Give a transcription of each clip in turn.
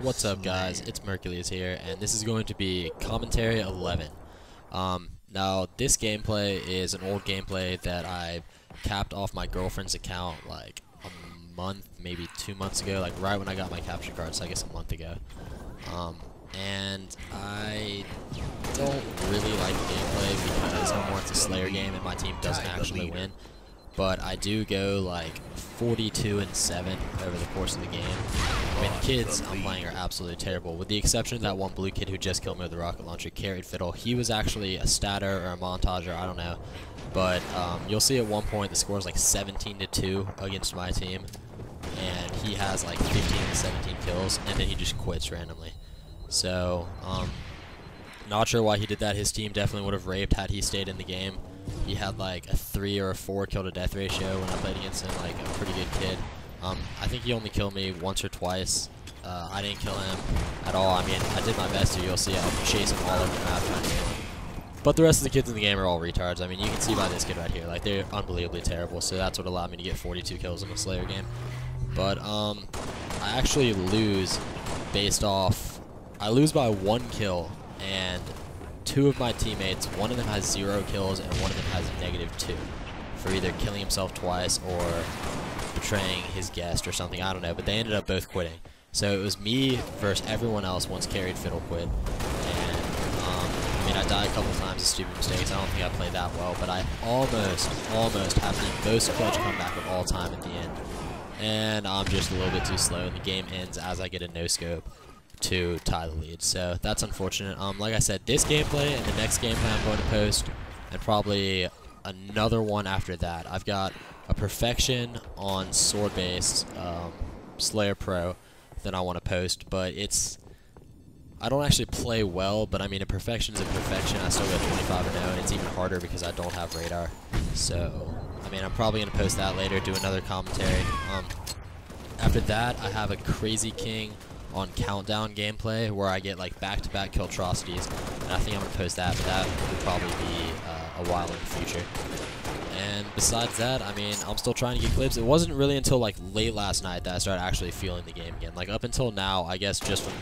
What's up, guys? It's Mercules here, and this is going to be Commentary 11. Now, this gameplay is an old gameplay that I capped off my girlfriend's account like a month, maybe 2 months ago, like right when I got my capture card, so I guess a month ago. And I don't really like the gameplay because I'm more into Slayer game and my team doesn't actually win. But I do go like 42-7 over the course of the game. I mean, the kids I'm playing are absolutely terrible, with the exception of that one blue kid who just killed me with the rocket launcher, carried fiddle. He was actually a statter or a montager, I don't know. But you'll see at one point the score is like 17-2 against my team, and he has like 15-17 kills, and then he just quits randomly. So, not sure why he did that. His team definitely would have raped had he stayed in the game. He had like a 3 or a 4 kill to death ratio when I played against him, like a pretty good kid. I think he only killed me once or twice. I didn't kill him at all. I mean, I did my best to. You'll see I'll chase him all over the map trying to kill him. But the rest of the kids in the game are all retards. I mean, you can see by this kid right here, like they're unbelievably terrible. So that's what allowed me to get 42 kills in a Slayer game. But I actually lose based off. I lose by 1 kill, and 2 of my teammates, one of them has 0 kills and one of them has -2 for either killing himself twice or betraying his guest or something, I don't know, but they ended up both quitting. So it was me versus everyone else once carried fiddle quit, and I mean, I died a couple times of stupid mistakes. I don't think I played that well, but I almost have the most clutch comeback of all time at the end, and I'm just a little bit too slow, and the game ends as I get a no-scope to tie the lead. So that's unfortunate. Like I said, this gameplay and the next gameplay I'm going to post, and probably another one after that. I've got a perfection on sword-based Slayer Pro that I want to post, but I don't actually play well, but I mean, a perfection is a perfection. I still got 25-0, and it's even harder because I don't have radar. So, I mean, I'm probably going to post that later, do another commentary. After that, I have a Crazy King on countdown gameplay where I get like back-to-back killtrocities, and I think I'm gonna post that, but that will probably be a while in the future. And besides that, I mean, I'm still trying to get clips. It wasn't really until like late last night that I started actually feeling the game again. Like up until now, I guess just from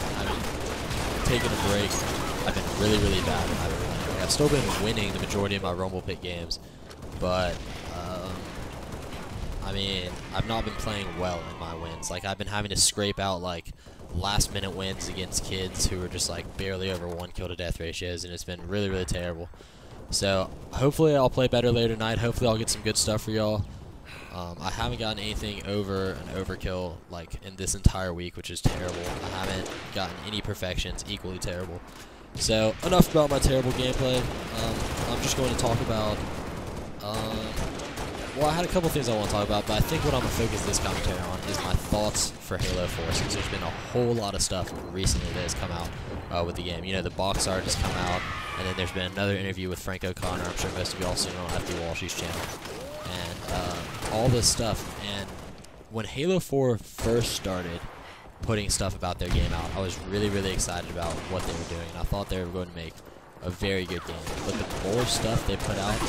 taking a break, I've been really bad when I've been playing. Like, I've still been winning the majority of my Rumble Pit games, but I mean, I've not been playing well in my wins. Like I've been having to scrape out like last-minute wins against kids who are just like barely over 1 kill to death ratios, and it's been really terrible. So hopefully I'll play better later tonight. Hopefully I'll get some good stuff for y'all. I haven't gotten anything over an overkill like in this entire week, which is terrible. I haven't gotten any perfections, equally terrible. So enough about my terrible gameplay. I'm just going to talk about well, I had a couple things I want to talk about, but I think what I'm going to focus this commentary on is my thoughts for Halo 4, since there's been a whole lot of stuff recently that has come out with the game. You know, the box art has come out, and then there's been another interview with Frank O'Connor. I'm sure most of y'all seen it on FD Walshy's channel. And all this stuff. And when Halo 4 first started putting stuff about their game out, I was really excited about what they were doing, and I thought they were going to make a very good game. But the more stuff they put out,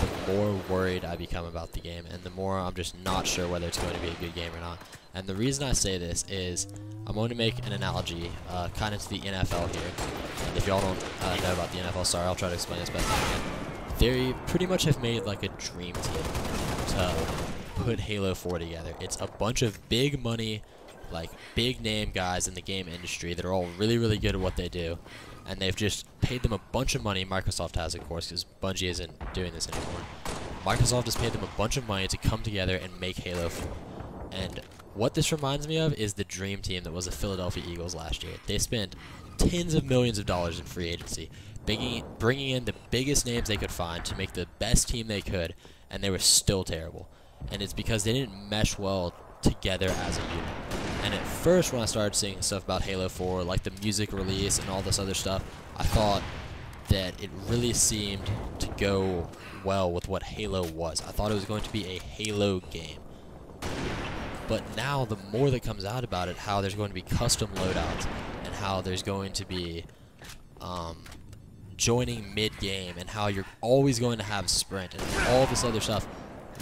the more worried I become about the game, and the more I'm just not sure whether it's going to be a good game or not. And the reason I say this is I'm going to make an analogy kind of to the NFL here. And if y'all don't know about the NFL, sorry, I'll try to explain this best I can. They pretty much have made like a dream team to put Halo 4 together. It's a bunch of big money, like big name guys in the game industry that are all really good at what they do, and they've just paid them a bunch of money. Microsoft has, of course, because Bungie isn't doing this anymore. Microsoft has paid them a bunch of money to come together and make Halo 4. And what this reminds me of is the dream team that was the Philadelphia Eagles last year. They spent tens of millions of dollars in free agency, bringing in the biggest names they could find to make the best team they could, and they were still terrible. And it's because they didn't mesh well together as a unit. And at first, when I started seeing stuff about Halo 4, like the music release and all this other stuff, I thought that it really seemed to go well with what Halo was. I thought it was going to be a Halo game. But now, the more that comes out about it, how there's going to be custom loadouts, and how there's going to be joining mid-game, and how you're always going to have sprint, and all this other stuff,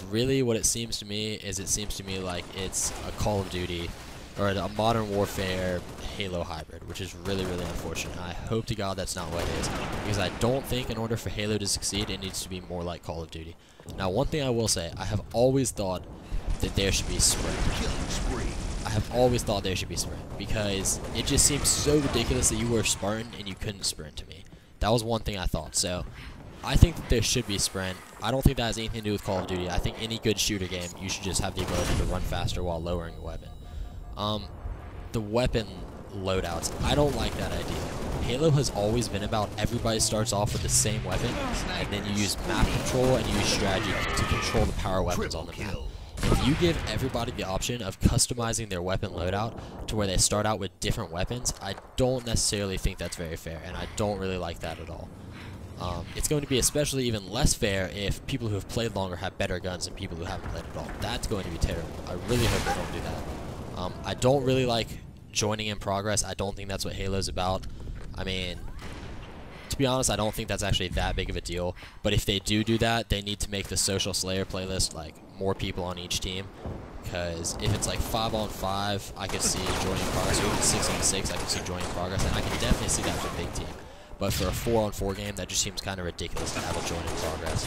really what it seems to me is like it's a Call of Duty or a Modern Warfare Halo hybrid, which is really, really unfortunate. I hope to God that's not what it is, because I don't think in order for Halo to succeed, it needs to be more like Call of Duty. Now, one thing I will say, I have always thought that there should be sprint. I have always thought there should be sprint, because it just seems so ridiculous that you were a Spartan and you couldn't sprint to me. That was one thing I thought. So I think that there should be sprint. I don't think that has anything to do with Call of Duty. I think any good shooter game, you should just have the ability to run faster while lowering your weapon. The weapon loadouts, I don't like that idea. Halo has always been about everybody starts off with the same weapon, and then you use map control and you use strategy to control the power weapons on the map. If you give everybody the option of customizing their weapon loadout to where they start out with different weapons, I don't necessarily think that's very fair, and I don't really like that at all. It's going to be especially even less fair if people who have played longer have better guns than people who haven't played at all. That's going to be terrible. I really hope they don't do that. I don't really like joining in progress. I don't think that's what Halo's about. I mean, to be honest, I don't think that's actually that big of a deal. But if they do that, they need to make the Social Slayer playlist like more people on each team. Because if it's like 5-on-5, I could see joining progress. Or even 6-on-6, I could see joining progress. And I can definitely see that for a big team. But for a 4-on-4 game, that just seems kind of ridiculous to have a join in progress.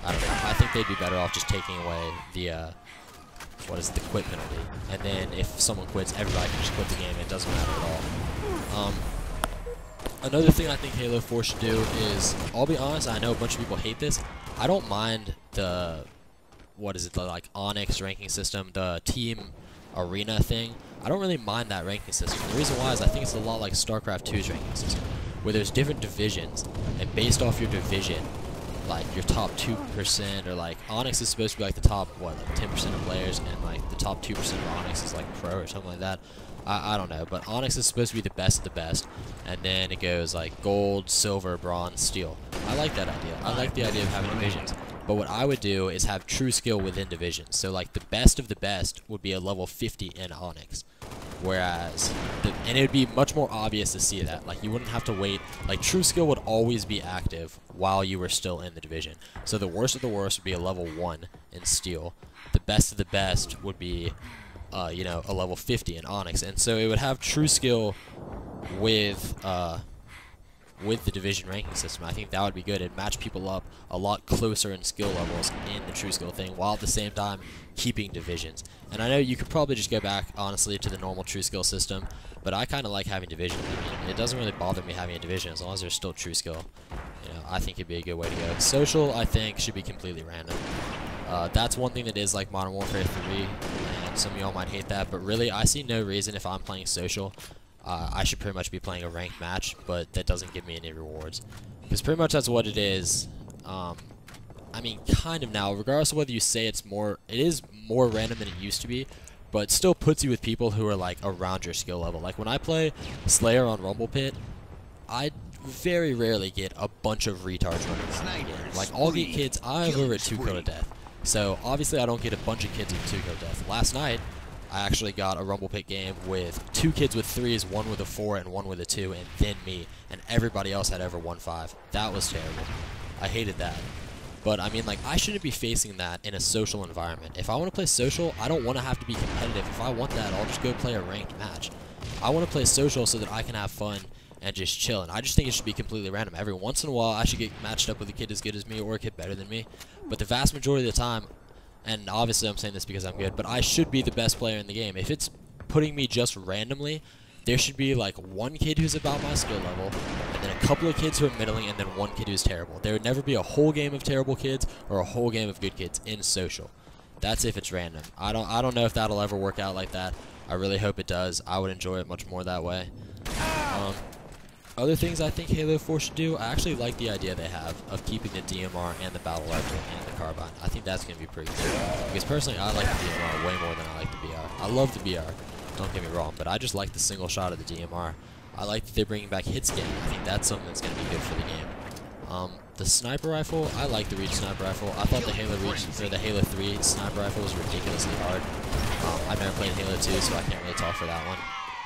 I don't know. I think they'd be better off just taking away the, the quit penalty. And then if someone quits, everybody can just quit the game. It doesn't matter at all. Another thing I think Halo 4 should do is, I'll be honest, I know a bunch of people hate this. I don't mind the, the like Onyx ranking system, the team arena thing. I don't really mind that ranking system. The reason why is I think it's a lot like StarCraft 2's ranking system, where there's different divisions, and based off your division, like your top 2%, or like Onyx is supposed to be like the top, like 10% of players, and like the top 2% of Onyx is like pro or something like that. I don't know, but Onyx is supposed to be the best of the best, and then it goes like gold, silver, bronze, steel. I like that idea. I like the idea of having divisions. But what I would do is have true skill within divisions. So like the best of the best would be a level 50 in Onyx. Whereas, and it would be much more obvious to see that. Like you wouldn't have to wait. Like true skill would always be active while you were still in the division. So the worst of the worst would be a level 1 in steel. The best of the best would be you know, a level 50 in Onyx, and so it would have true skill with the division ranking system. I think that would be good. It'd match people up a lot closer in skill levels in the true skill thing, while at the same time keeping divisions. And I know you could probably just go back, honestly, to the normal true skill system, but I kind of like having divisions. I mean, it doesn't really bother me having a division as long as there's still true skill. You know, I think it'd be a good way to go. Social, I think, should be completely random. That's one thing that is like Modern Warfare 3, and some of y'all might hate that, but really, I see no reason if I'm playing social, I should pretty much be playing a ranked match, but that doesn't give me any rewards. Because pretty much that's what it is. I mean, kind of now, regardless of whether you say it is more random than it used to be, but it still puts you with people who are like around your skill level. Like when I play Slayer on Rumble Pit, I very rarely get a bunch of retards running around. Like I'll get kids, I have over 2 kill to death. So obviously I don't get a bunch of kids with 2 kill to death. Last night, I actually got a Rumble Pit game with 2 kids with 3s, 1 with a 4, and 1 with a 2, and then me, and everybody else had over 1-5. That was terrible. I hated that. But I mean, like, I shouldn't be facing that in a social environment. If I want to play social, I don't want to have to be competitive. If I want that, I'll just go play a ranked match. I want to play social so that I can have fun and just chill. And I just think it should be completely random. Every once in a while, I should get matched up with a kid as good as me or a kid better than me. But the vast majority of the time, and obviously I'm saying this because I'm good, but I should be the best player in the game. If it's putting me just randomly, there should be like 1 kid who's about my skill level, and then a couple of kids who are middling, and then 1 kid who's terrible. There would never be a whole game of terrible kids or a whole game of good kids in social. That's if it's random. I don't know if that'll ever work out like that. I really hope it does. I would enjoy it much more that way. Other things I think Halo 4 should do, I actually like the idea they have of keeping the DMR and the battle rifle and the carbine. I think that's going to be pretty good. Because personally, I like the DMR way more than I like the BR. I love the BR, don't get me wrong, but I just like the single shot of the DMR. I like that they're bringing back hit scan. I think that's something that's going to be good for the game. The sniper rifle, I like the Reach sniper rifle. I thought the Halo Reach, or the Halo 3 sniper rifle was ridiculously hard. I've never played Halo 2, so I can't really talk for that one.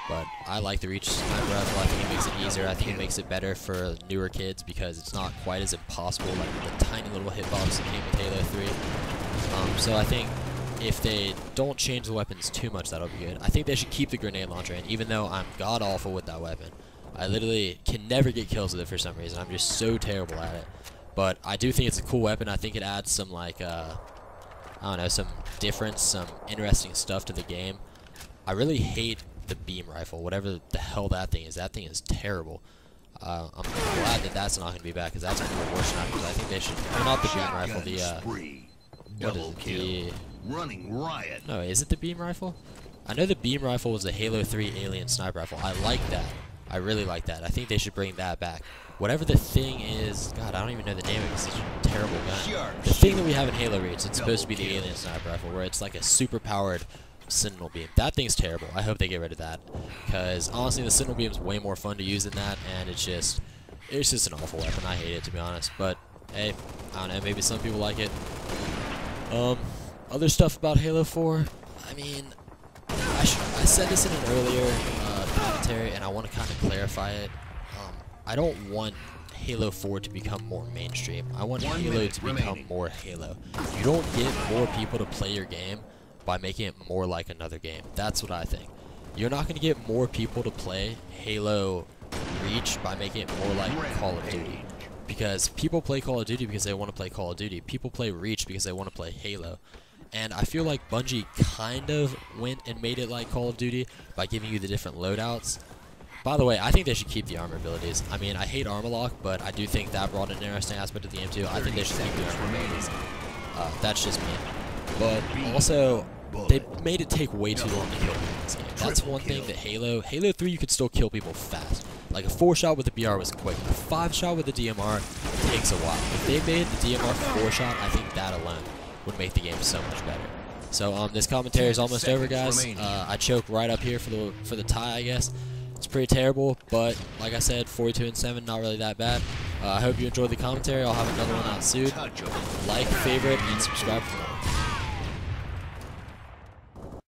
But I like the Reach sniper rifle. I think it makes it easier. I think it makes it better for newer kids because it's not quite as impossible, like the tiny little hitbox that came with Halo 3. So I think if they don't change the weapons too much, that'll be good. I think they should keep the grenade launcher in, even though I'm god-awful with that weapon. I literally can never get kills with it for some reason. I'm just so terrible at it. But I do think it's a cool weapon. I think it adds some, like, I don't know, some difference, some interesting stuff to the game. I really hate the beam rifle, whatever the hell that thing is. That thing is terrible. I'm glad that that's not going to be back, because that's one of the worst snipers. I think they should, or not the beam rifle, what is it, running riot. No, is it the beam rifle? I know the beam rifle was the Halo 3 alien sniper rifle. I like that. I really like that. I think they should bring that back. Whatever the thing is, God, I don't even know the name of it because it's a terrible gun. The thing that we have in Halo Reach, it's supposed to be the alien sniper rifle, where it's like a super powered Sentinel beam. That thing's terrible. I hope they get rid of that, because honestly, the Sentinel beam is way more fun to use than that, and it's just an awful weapon. I hate it, to be honest. But hey, I don't know. Maybe some people like it. Other stuff about Halo 4. I mean, I said this in an earlier commentary, and I want to kind of clarify it. I don't want Halo 4 to become more mainstream. I want Halo to become more Halo. You don't get more people to play your game by making it more like another game. That's what I think. You're not going to get more people to play Halo Reach by making it more like Call of Duty. Because people play Call of Duty because they want to play Call of Duty. People play Reach because they want to play Halo. And I feel like Bungie kind of went and made it like Call of Duty by giving you the different loadouts. By the way, I think they should keep the armor abilities. I mean, I hate armor lock, but I do think that brought an interesting aspect of the game too. I think they should keep the armor abilities. That's just me. But also, they made it take way too long to kill people in this game. That's one thing that Halo 3, you could still kill people fast. Like a 4-shot with the BR was quick. A 5-shot with the DMR takes a while. If they made the DMR 4-shot, I think that alone would make the game so much better. So this commentary is almost over, guys. I choked right up here for the tie, I guess. It's pretty terrible, but like I said, 42-7, not really that bad. I hope you enjoyed the commentary. I'll have another one out soon. Like, favorite, and subscribe for more.